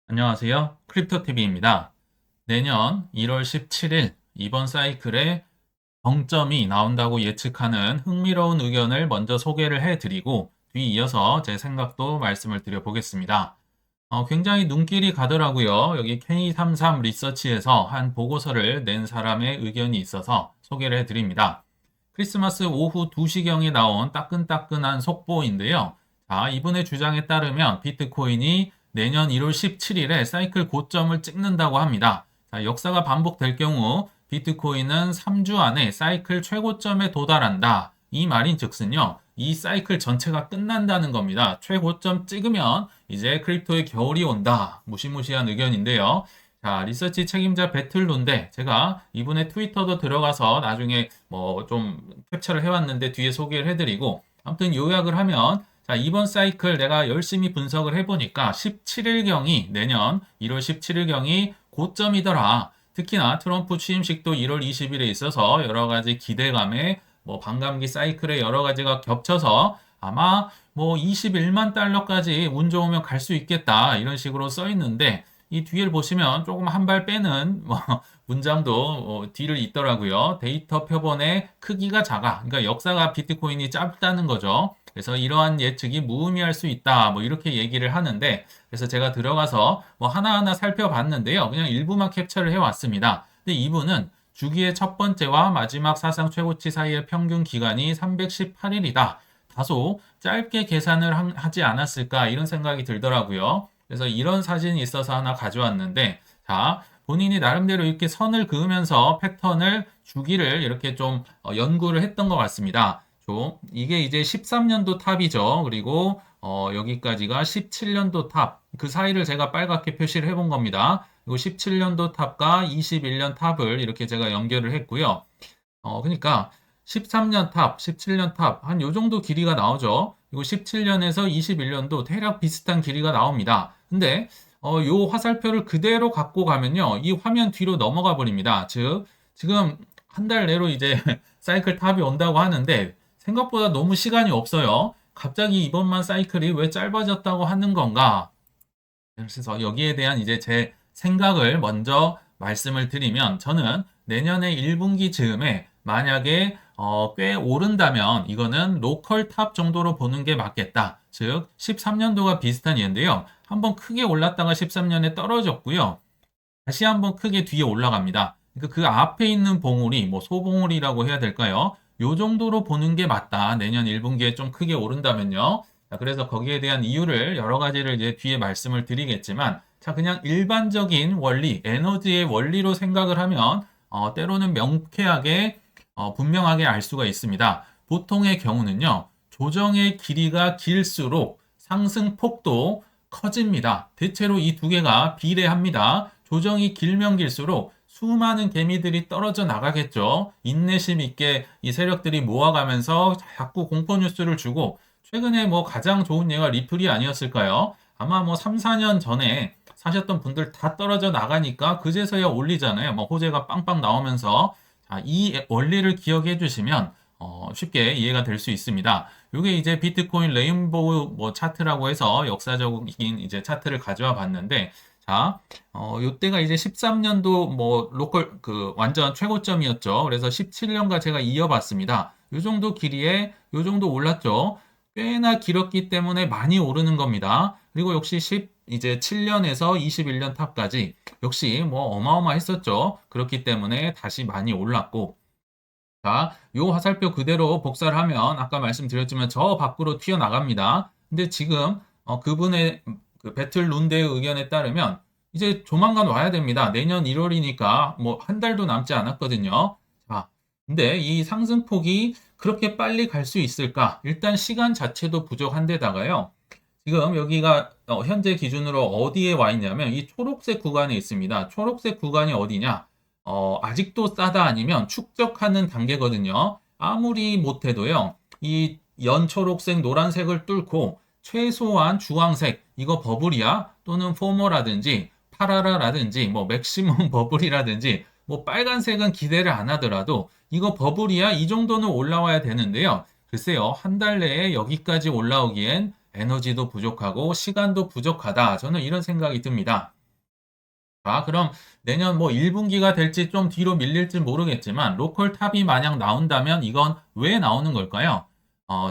안녕하세요. 크립토TV입니다. 내년 1월 17일 이번 사이클에 정점이 나온다고 예측하는 흥미로운 의견을 먼저 소개를 해드리고 뒤이어서 제 생각도 말씀을 드려보겠습니다. 굉장히 눈길이 가더라고요. 여기 K33 리서치에서 한 보고서를 낸 사람의 의견이 있어서 소개를 해드립니다. 크리스마스 오후 2시경에 나온 따끈따끈한 속보인데요. 자, 이분의 주장에 따르면 비트코인이 내년 1월 17일에 사이클 고점을 찍는다고 합니다. 자, 역사가 반복될 경우 비트코인은 3주 안에 사이클 최고점에 도달한다. 이 말인 즉슨요. 이 사이클 전체가 끝난다는 겁니다. 최고점 찍으면 이제 크립토의 겨울이 온다. 무시무시한 의견인데요. 자, 리서치 책임자 배틀로인데 제가 이분의 트위터도 들어가서 나중에 뭐 좀 캡처를 해왔는데 뒤에 소개를 해드리고 아무튼 요약을 하면 자, 이번 사이클 내가 열심히 분석을 해보니까 17일경이 내년 1월 17일경이 고점이더라. 특히나 트럼프 취임식도 1월 20일에 있어서 여러 가지 기대감에 뭐 반감기 사이클에 여러 가지가 겹쳐서 아마 뭐 21만 달러까지 운 좋으면 갈 수 있겠다. 이런 식으로 써 있는데 이 뒤를 보시면 조금 한 발 빼는 뭐 문장도 뒤를 잇더라고요. 데이터 표본의 크기가 작아. 그러니까 역사가 비트코인이 짧다는 거죠. 그래서 이러한 예측이 무의미할 수 있다. 뭐 이렇게 얘기를 하는데 그래서 제가 들어가서 뭐 하나하나 살펴봤는데요. 그냥 일부만 캡처를 해왔습니다. 근데 이분은 주기의 첫 번째와 마지막 사상 최고치 사이의 평균 기간이 318일이다. 다소 짧게 계산을 하지 않았을까 이런 생각이 들더라고요. 그래서 이런 사진이 있어서 하나 가져왔는데 자, 본인이 나름대로 이렇게 선을 그으면서 패턴을 주기를 이렇게 좀 연구를 했던 것 같습니다. 이게 이제 13년도 탑이죠. 그리고 여기까지가 17년도 탑. 그 사이를 제가 빨갛게 표시를 해본 겁니다. 그리고 17년도 탑과 21년 탑을 이렇게 제가 연결을 했고요. 그러니까 13년 탑, 17년 탑, 한 요 정도 길이가 나오죠. 그리고 17년에서 21년도 대략 비슷한 길이가 나옵니다. 근데 요 화살표를 그대로 갖고 가면요. 이 화면 뒤로 넘어가 버립니다. 즉, 지금 한 달 내로 이제 사이클 탑이 온다고 하는데 생각보다 너무 시간이 없어요. 갑자기 이번만 사이클이 왜 짧아졌다고 하는 건가? 그래서 여기에 대한 이제 제 생각을 먼저 말씀을 드리면 저는 내년에 1분기 즈음에 만약에 꽤 오른다면 이거는 로컬 탑 정도로 보는 게 맞겠다. 즉 13년도가 비슷한 예인데요. 한번 크게 올랐다가 13년에 떨어졌고요. 다시 한번 크게 뒤에 올라갑니다. 그러니까 그 앞에 있는 봉우리, 뭐 소봉우리라고 해야 될까요? 요 정도로 보는 게 맞다. 내년 1분기에 좀 크게 오른다면요. 자, 그래서 거기에 대한 이유를 여러 가지를 이제 뒤에 말씀을 드리겠지만, 자, 그냥 일반적인 원리, 에너지의 원리로 생각을 하면, 때로는 명쾌하게, 분명하게 알 수가 있습니다. 보통의 경우는요, 조정의 길이가 길수록 상승폭도 커집니다. 대체로 이 두 개가 비례합니다. 조정이 길면 길수록 수많은 개미들이 떨어져 나가겠죠. 인내심 있게 이 세력들이 모아가면서 자꾸 공포 뉴스를 주고 최근에 뭐 가장 좋은 예가 리플이 아니었을까요? 아마 뭐 3, 4년 전에 사셨던 분들 다 떨어져 나가니까 그제서야 올리잖아요. 뭐 호재가 빵빵 나오면서 자, 이 원리를 기억해 주시면 쉽게 이해가 될 수 있습니다. 이게 이제 비트코인 레인보우 뭐 차트라고 해서 역사적인 이제 차트를 가져와 봤는데 자, 요때가 이제 13년도 뭐 로컬 그 완전 최고점이었죠. 그래서 17년과 제가 이어봤습니다. 요 정도 길이에 요 정도 올랐죠. 꽤나 길었기 때문에 많이 오르는 겁니다. 그리고 역시 이제 7년에서 21년 탑까지 역시 뭐 어마어마했었죠. 그렇기 때문에 다시 많이 올랐고 자, 요 화살표 그대로 복사를 하면 아까 말씀드렸지만 저 밖으로 튀어나갑니다. 근데 지금 그분의 그 배틀 룬데의 의견에 따르면 이제 조만간 와야 됩니다. 내년 1월이니까 뭐 한 달도 남지 않았거든요. 자, 근데 이 상승폭이 그렇게 빨리 갈 수 있을까? 일단 시간 자체도 부족한데다가요. 지금 여기가 현재 기준으로 어디에 와 있냐면 이 초록색 구간에 있습니다. 초록색 구간이 어디냐? 아직도 싸다 아니면 축적하는 단계거든요. 아무리 못해도요, 이 연초록색, 노란색을 뚫고 최소한 주황색, 이거 버블이야? 또는 포머라든지 파라라라든지 뭐 맥시멈 버블이라든지 뭐 빨간색은 기대를 안 하더라도 이거 버블이야? 이 정도는 올라와야 되는데요. 글쎄요, 한 달 내에 여기까지 올라오기엔 에너지도 부족하고 시간도 부족하다. 저는 이런 생각이 듭니다. 그럼 내년 뭐 1분기가 될지 좀 뒤로 밀릴지 모르겠지만 로컬 탑이 만약 나온다면 이건 왜 나오는 걸까요?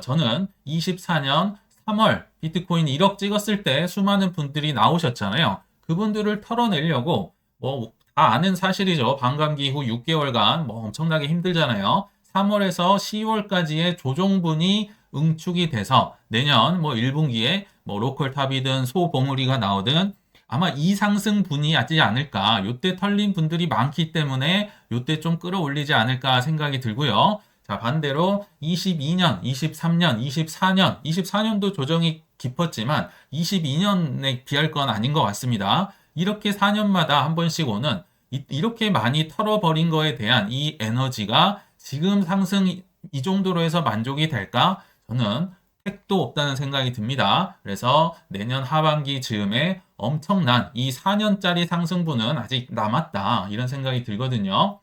저는 24년 3월 비트코인 1억 찍었을 때 수많은 분들이 나오셨잖아요. 그분들을 털어내려고 뭐 다 아는 사실이죠. 반감기 후 6개월간 뭐 엄청나게 힘들잖아요. 3월에서 10월까지의 조정분이 응축이 돼서 내년 뭐 1분기에 뭐 로컬 탑이든 소봉우리가 나오든 아마 이 상승분이 하지 않을까. 요때 털린 분들이 많기 때문에 요때 좀 끌어올리지 않을까 생각이 들고요. 자, 반대로 22년, 23년, 24년, 24년도 조정이 깊었지만 22년에 비할 건 아닌 것 같습니다. 이렇게 4년마다 한 번씩 오는 이렇게 많이 털어버린 거에 대한 이 에너지가 지금 상승 이 정도로 해서 만족이 될까? 저는 택도 없다는 생각이 듭니다. 그래서 내년 하반기 즈음에 엄청난 이 4년짜리 상승분은 아직 남았다. 이런 생각이 들거든요.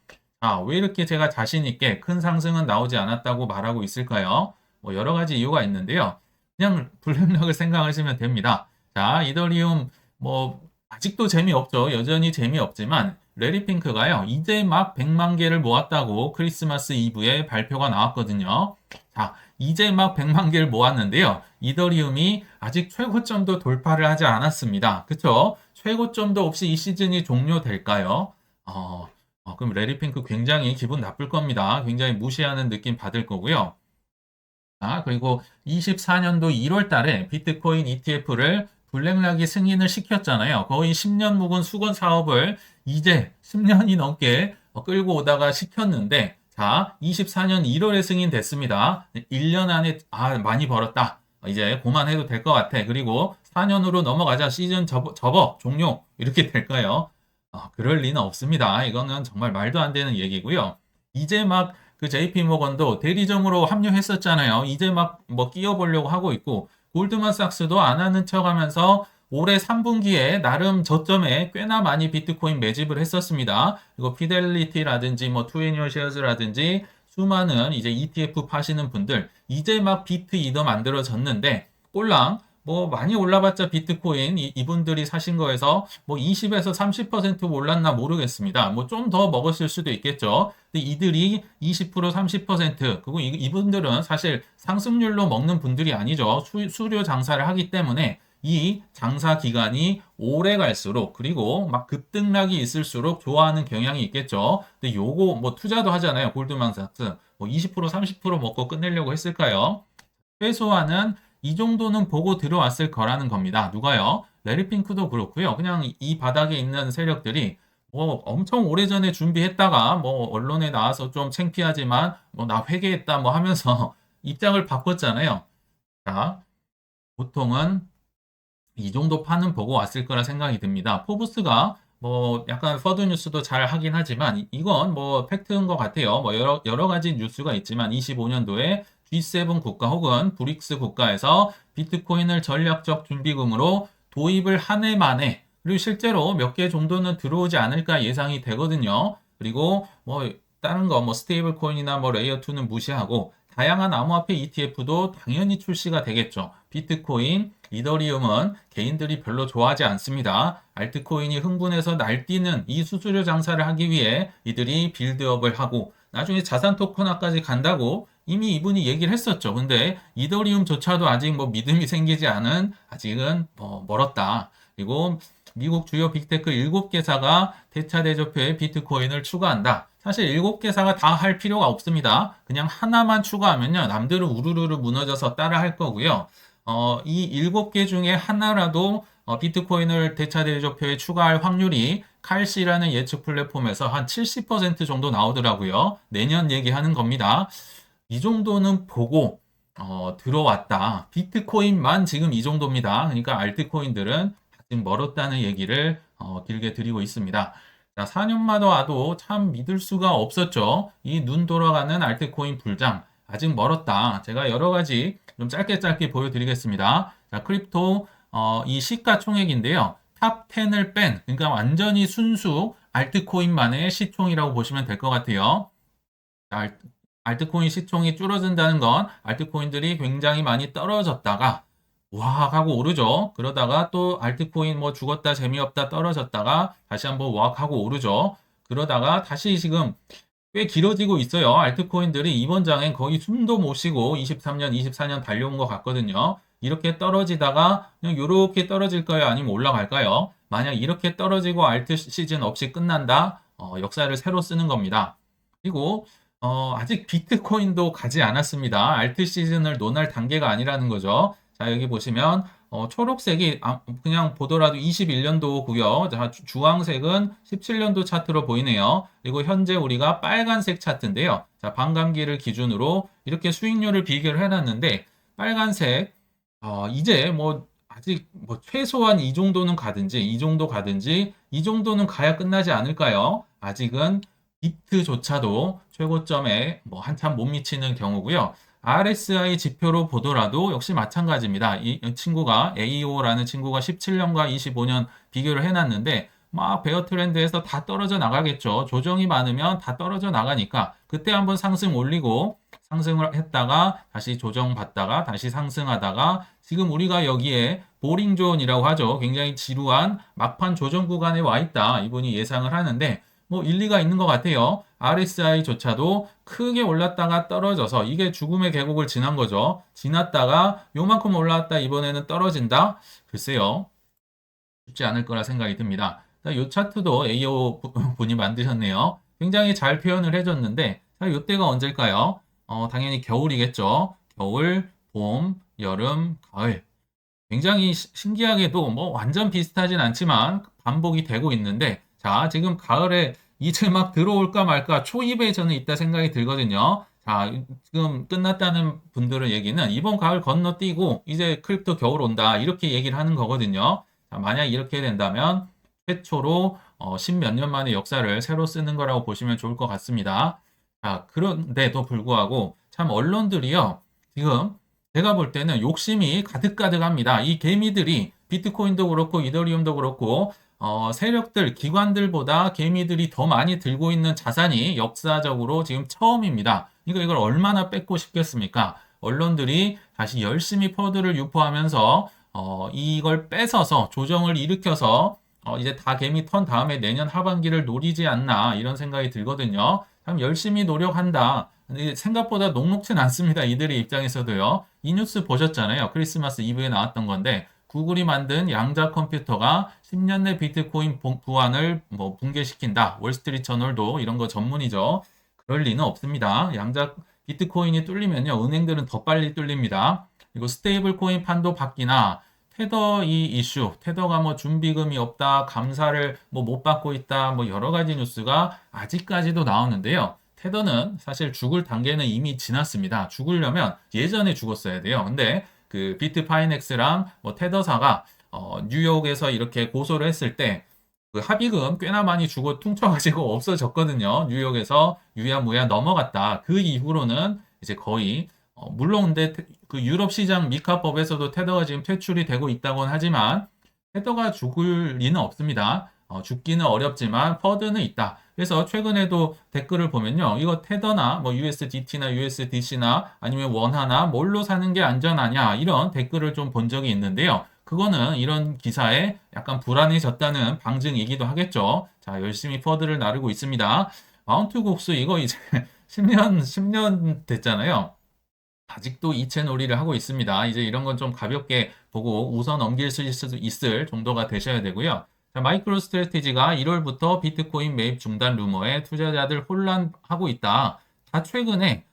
왜 이렇게 제가 자신 있게 큰 상승은 나오지 않았다고 말하고 있을까요? 뭐 여러 가지 이유가 있는데요. 그냥 블랙락을 생각하시면 됩니다. 자, 이더리움 뭐 아직도 재미없죠. 여전히 재미없지만 레리 핑크가요. 이제 막 100만 개를 모았다고 크리스마스 이브에 발표가 나왔거든요. 자, 이제 막 100만 개를 모았는데요. 이더리움이 아직 최고점도 돌파를 하지 않았습니다. 그쵸? 최고점도 없이 이 시즌이 종료될까요? 그럼 레리 핑크 굉장히 기분 나쁠 겁니다. 굉장히 무시하는 느낌 받을 거고요. 그리고 24년도 1월 달에 비트코인 ETF를 블랙락이 승인을 시켰잖아요. 거의 10년 묵은 수건 사업을 이제 10년이 넘게 끌고 오다가 시켰는데, 자, 24년 1월에 승인됐습니다. 1년 안에, 많이 벌었다. 이제 그만해도 될 것 같아. 그리고 4년으로 넘어가자. 시즌 접어, 종료. 이렇게 될까요? 그럴 리는 없습니다. 이거는 정말 말도 안 되는 얘기고요. 이제 막 그 JP 모건도 대리점으로 합류했었잖아요. 이제 막 뭐 끼워보려고 하고 있고, 골드만삭스도 안 하는 척 하면서 올해 3분기에 나름 저점에 꽤나 많이 비트코인 매집을 했었습니다. 그리고 피델리티라든지 뭐 투애니얼쉐어즈라든지 수많은 이제 ETF 파시는 분들 이제 막 비트 이더 만들어졌는데 꼴랑 뭐 많이 올라봤자 비트코인 이분들이 사신 거에서 뭐 20에서 30% 올랐나 모르겠습니다. 뭐 좀 더 먹었을 수도 있겠죠. 근데 이들이 20% 30% 그리고 이분들은 사실 상승률로 먹는 분들이 아니죠. 수료 장사를 하기 때문에 이 장사 기간이 오래 갈수록 그리고 막 급등락이 있을수록 좋아하는 경향이 있겠죠. 근데 요거 뭐 투자도 하잖아요. 골드만삭스 뭐 20% 30% 먹고 끝내려고 했을까요? 최소한은 이 정도는 보고 들어왔을 거라는 겁니다. 누가요? 레리 핑크도 그렇고요. 그냥 이 바닥에 있는 세력들이 뭐 엄청 오래전에 준비했다가 뭐 언론에 나와서 좀 창피하지만 뭐 나 회개했다 뭐 하면서 입장을 바꿨잖아요. 자, 보통은 이 정도 판은 보고 왔을 거라 생각이 듭니다. 포브스가 뭐 약간 퍼드 뉴스도 잘 하긴 하지만 이건 뭐 팩트인 것 같아요. 뭐 여러 가지 뉴스가 있지만 25년도에 G7 국가 혹은 브릭스 국가에서 비트코인을 전략적 준비금으로 도입을 한 해 만에 그리고 실제로 몇 개 정도는 들어오지 않을까 예상이 되거든요. 그리고 뭐 다른 거 뭐 스테이블 코인이나 뭐 레이어 2는 무시하고 다양한 암호화폐 ETF도 당연히 출시가 되겠죠. 비트코인, 이더리움은 개인들이 별로 좋아하지 않습니다. 알트코인이 흥분해서 날뛰는 이 수수료 장사를 하기 위해 이들이 빌드업을 하고 나중에 자산 토큰화까지 간다고 이미 이분이 얘기를 했었죠. 근데 이더리움조차도 아직 뭐 믿음이 생기지 않은 아직은 뭐 멀었다. 그리고 미국 주요 빅테크 7개사가 대차 대조표에 비트코인을 추가한다. 사실 7개사가 다 할 필요가 없습니다. 그냥 하나만 추가하면요. 남들은 우르르르 무너져서 따라 할 거고요. 이 7개 중에 하나라도 비트코인을 대차 대조표에 추가할 확률이 칼시라는 예측 플랫폼에서 한 70% 정도 나오더라고요. 내년 얘기하는 겁니다. 이 정도는 보고 들어왔다. 비트코인만 지금 이 정도입니다. 그러니까 알트코인들은 아직 멀었다는 얘기를 길게 드리고 있습니다. 자, 4년마다 와도 참 믿을 수가 없었죠. 이 눈 돌아가는 알트코인 불장 아직 멀었다. 제가 여러 가지 좀 짧게 보여드리겠습니다. 자, 크립토 이 시가총액인데요. 탑 10을 뺀 그러니까 완전히 순수 알트코인만의 시총이라고 보시면 될 것 같아요. 자, 알트코인 시총이 줄어든다는 건 알트코인들이 굉장히 많이 떨어졌다가 와 하고 오르죠. 그러다가 또 알트코인 뭐 죽었다 재미없다 떨어졌다가 다시 한번 와 하고 오르죠. 그러다가 다시 지금 꽤 길어지고 있어요. 알트코인들이 이번 장엔 거의 숨도 못 쉬고 23년, 24년 달려온 것 같거든요. 이렇게 떨어지다가 그냥 이렇게 떨어질까요? 아니면 올라갈까요? 만약 이렇게 떨어지고 알트 시즌 없이 끝난다? 역사를 새로 쓰는 겁니다. 그리고 아직 비트코인도 가지 않았습니다. 알트 시즌을 논할 단계가 아니라는 거죠. 자, 여기 보시면 초록색이 그냥 보더라도 21년도고요. 자, 주황색은 17년도 차트로 보이네요. 그리고 현재 우리가 빨간색 차트인데요. 자, 반감기를 기준으로 이렇게 수익률을 비교를 해놨는데 빨간색 이제 뭐 아직 뭐 최소한 이 정도는 가든지 이 정도 가든지 이 정도는 가야 끝나지 않을까요? 아직은 비트조차도 최고점에 뭐 한참 못 미치는 경우고요. RSI 지표로 보더라도 역시 마찬가지입니다. 이 친구가 AO라는 친구가 17년과 25년 비교를 해놨는데 막 베어 트렌드에서 다 떨어져 나가겠죠. 조정이 많으면 다 떨어져 나가니까 그때 한번 상승 올리고 상승을 했다가 다시 조정받다가 다시 상승하다가 지금 우리가 여기에 보링 존이라고 하죠. 굉장히 지루한 막판 조정 구간에 와 있다. 이분이 예상을 하는데 뭐 일리가 있는 것 같아요. RSI조차도 크게 올랐다가 떨어져서 이게 죽음의 계곡을 지난 거죠. 지났다가 요만큼 올라왔다 이번에는 떨어진다? 글쎄요. 쉽지 않을 거라 생각이 듭니다. 이 차트도 AO 분이 만드셨네요. 굉장히 잘 표현을 해줬는데 자, 이때가 언제일까요? 당연히 겨울이겠죠. 겨울, 봄, 여름, 가을. 굉장히 신기하게도 뭐 완전 비슷하진 않지만 반복이 되고 있는데 자 지금 가을에 이제 막 들어올까 말까 초입에 저는 있다 생각이 들거든요. 자 지금 끝났다는 분들의 얘기는 이번 가을 건너뛰고 이제 크립토 겨울 온다 이렇게 얘기를 하는 거거든요. 자, 만약 이렇게 된다면 최초로 10몇 년 만에 역사를 새로 쓰는 거라고 보시면 좋을 것 같습니다. 자 그런데도 불구하고 참 언론들이요 지금 제가 볼 때는 욕심이 가득가득합니다. 이 개미들이 비트코인도 그렇고 이더리움도 그렇고 세력들, 기관들보다 개미들이 더 많이 들고 있는 자산이 역사적으로 지금 처음입니다. 그러니까 이걸 얼마나 뺏고 싶겠습니까? 언론들이 다시 열심히 퍼드를 유포하면서 이걸 뺏어서 조정을 일으켜서 이제 다 개미 턴 다음에 내년 하반기를 노리지 않나 이런 생각이 들거든요. 참 열심히 노력한다. 근데 생각보다 녹록진 않습니다. 이들의 입장에서도요. 이 뉴스 보셨잖아요. 크리스마스 이브에 나왔던 건데 구글이 만든 양자 컴퓨터가 10년 내 비트코인 부안을 뭐 붕괴시킨다. 월스트리트 저널도 이런 거 전문이죠. 그럴 리는 없습니다. 양자 비트코인이 뚫리면요. 은행들은 더 빨리 뚫립니다. 그리고 스테이블 코인 판도 바뀌나 테더 이 이슈, 테더가 뭐 준비금이 없다, 감사를 뭐 못 받고 있다, 뭐 여러 가지 뉴스가 아직까지도 나오는데요. 테더는 사실 죽을 단계는 이미 지났습니다. 죽으려면 예전에 죽었어야 돼요. 근데 그 비트파이넥스랑 뭐 테더사가 뉴욕에서 이렇게 고소를 했을 때 그 합의금 꽤나 많이 주고 퉁쳐가지고 없어졌거든요. 뉴욕에서 유야무야 넘어갔다. 그 이후로는 이제 거의 물론 근데 그 유럽 시장 미카법에서도 테더가 지금 퇴출이 되고 있다고는 하지만 테더가 죽을 리는 없습니다. 죽기는 어렵지만 퍼드는 있다. 그래서 최근에도 댓글을 보면요. 이거 테더나 뭐 USDT나 USDC나 아니면 원화나 뭘로 사는 게 안전하냐 이런 댓글을 좀 본 적이 있는데요. 그거는 이런 기사에 약간 불안해졌다는 방증이기도 하겠죠. 자, 열심히 퍼드를 나르고 있습니다. 마운트 곡수 이거 이제 10년 됐잖아요. 아직도 이체 놀이를 하고 있습니다. 이제 이런 건 좀 가볍게 보고 우선 넘길 수 있을 정도가 되셔야 되고요. 자, 마이크로 스트래티지가 1월부터 비트코인 매입 중단 루머에 투자자들 혼란하고 있다. 다 최근에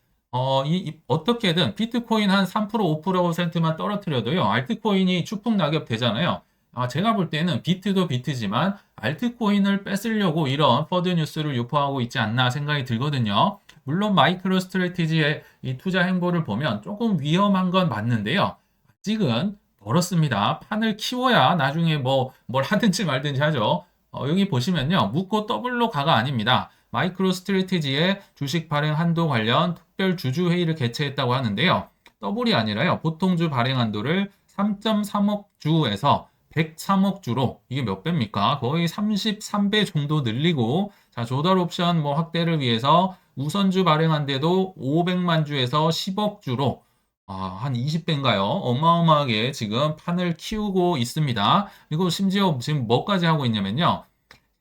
어떻게든 비트코인 한 3% 5%만 떨어뜨려도요. 알트코인이 추풍낙엽 되잖아요. 제가 볼 때는 비트도 비트지만 알트코인을 뺏으려고 이런 퍼드 뉴스를 유포하고 있지 않나 생각이 들거든요. 물론 마이크로 스트래티지의 이 투자 행보를 보면 조금 위험한 건 맞는데요. 아직은 멀었습니다. 판을 키워야 나중에 뭐 뭘 하든지 말든지 하죠. 여기 보시면요. 묻고 더블로 가가 아닙니다. 마이크로 스트래티지의 주식 발행 한도 관련 특별 주주 회의를 개최했다고 하는데요. 더블이 아니라요. 보통주 발행 한도를 3.3억 주에서 103억 주로 이게 몇 배입니까? 거의 33배 정도 늘리고 자, 조달 옵션 뭐 확대를 위해서 우선주 발행한데도 500만 주에서 10억 주로 한 20배인가요? 어마어마하게 지금 판을 키우고 있습니다. 그리고 심지어 지금 뭐까지 하고 있냐면요.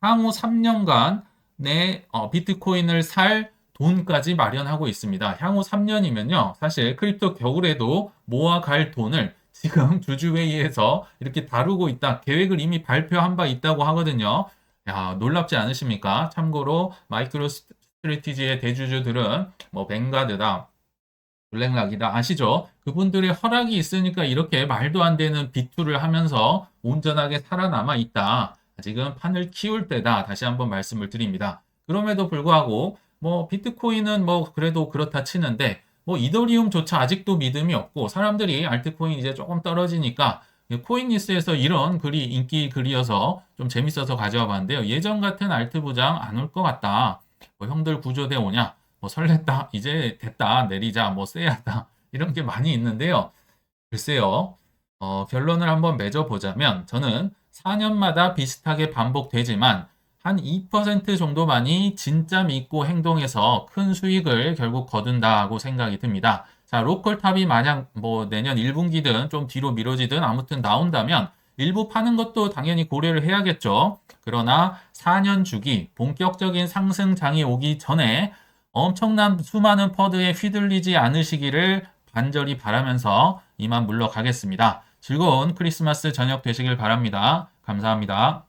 향후 3년간 내 비트코인을 살 돈까지 마련하고 있습니다. 향후 3년이면요. 사실 크립토 겨울에도 모아갈 돈을 지금 주주회의에서 이렇게 다루고 있다. 계획을 이미 발표한 바 있다고 하거든요. 야, 놀랍지 않으십니까? 참고로 마이크로 스트래티지의 대주주들은 뭐 뱅가드다, 블랙락이다 아시죠? 그분들의 허락이 있으니까 이렇게 말도 안 되는 비투를 하면서 온전하게 살아남아 있다. 지금 판을 키울 때다. 다시 한번 말씀을 드립니다. 그럼에도 불구하고 뭐 비트코인은 뭐 그래도 그렇다 치는데 뭐 이더리움조차 아직도 믿음이 없고 사람들이 알트코인 이제 조금 떨어지니까 코인니스에서 이런 글이 인기 글이어서 좀 재밌어서 가져와 봤는데요. 예전 같은 알트 부장 안 올 것 같다. 뭐 형들 구조대 오냐? 뭐 설렜다, 이제 됐다, 내리자, 뭐 쎄하다 이런 게 많이 있는데요. 글쎄요. 결론을 한번 맺어보자면 저는 4년마다 비슷하게 반복되지만 한 2% 정도만이 진짜 믿고 행동해서 큰 수익을 결국 거둔다고 생각이 듭니다. 자, 로컬탑이 만약 뭐 내년 1분기든 좀 뒤로 미뤄지든 아무튼 나온다면 일부 파는 것도 당연히 고려를 해야겠죠. 그러나 4년 주기 본격적인 상승장이 오기 전에 엄청난 수많은 퍼드에 휘둘리지 않으시기를 간절히 바라면서 이만 물러가겠습니다. 즐거운 크리스마스 저녁 되시길 바랍니다. 감사합니다.